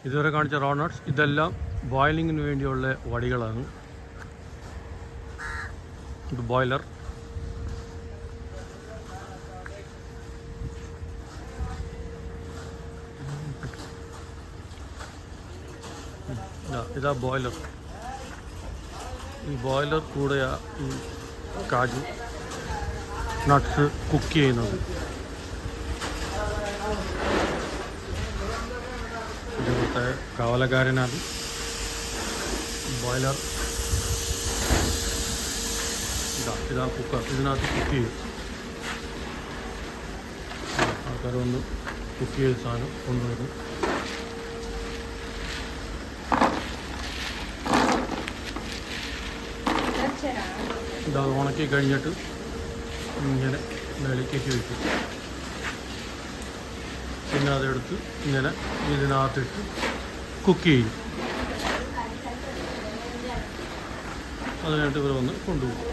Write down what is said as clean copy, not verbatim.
ഇതുവരെ കാണിച്ച raw nuts ഇതെല്ലാം ബോയിലിങ്ങിന് വേണ്ടിയുള്ള വടികളാണ്. ഇത് ബോയിലർ. ഇതാ ബോയിലർ. ഈ ബോയിലർ കൂടെയാ ഈ കാജു നട്ട്സ് കുക്ക് ചെയ്യുന്നത്. ഇവിടുത്തെ കാവലക്കാരനാണ് ബോയിലർ. ഇതാ കുക്കർ. ഇതിനകത്ത് കുക്ക് ചെയ്യും. ആൾക്കാർ വന്ന് കുക്ക് ചെയ്ത സാധനം കൊണ്ടുവരും. ഇതാ ഉണക്കി കഴിഞ്ഞിട്ട് ഇങ്ങനെ മേളിക്കേക്ക് വയ്ക്കും. പിന്നെ അതെടുത്ത് ഇങ്ങനെ ഇതിനകത്തിട്ട് കുക്ക് ചെയ്യും. അത് കഴിഞ്ഞിട്ട് ഇവർ വന്ന് കൊണ്ടുപോകും.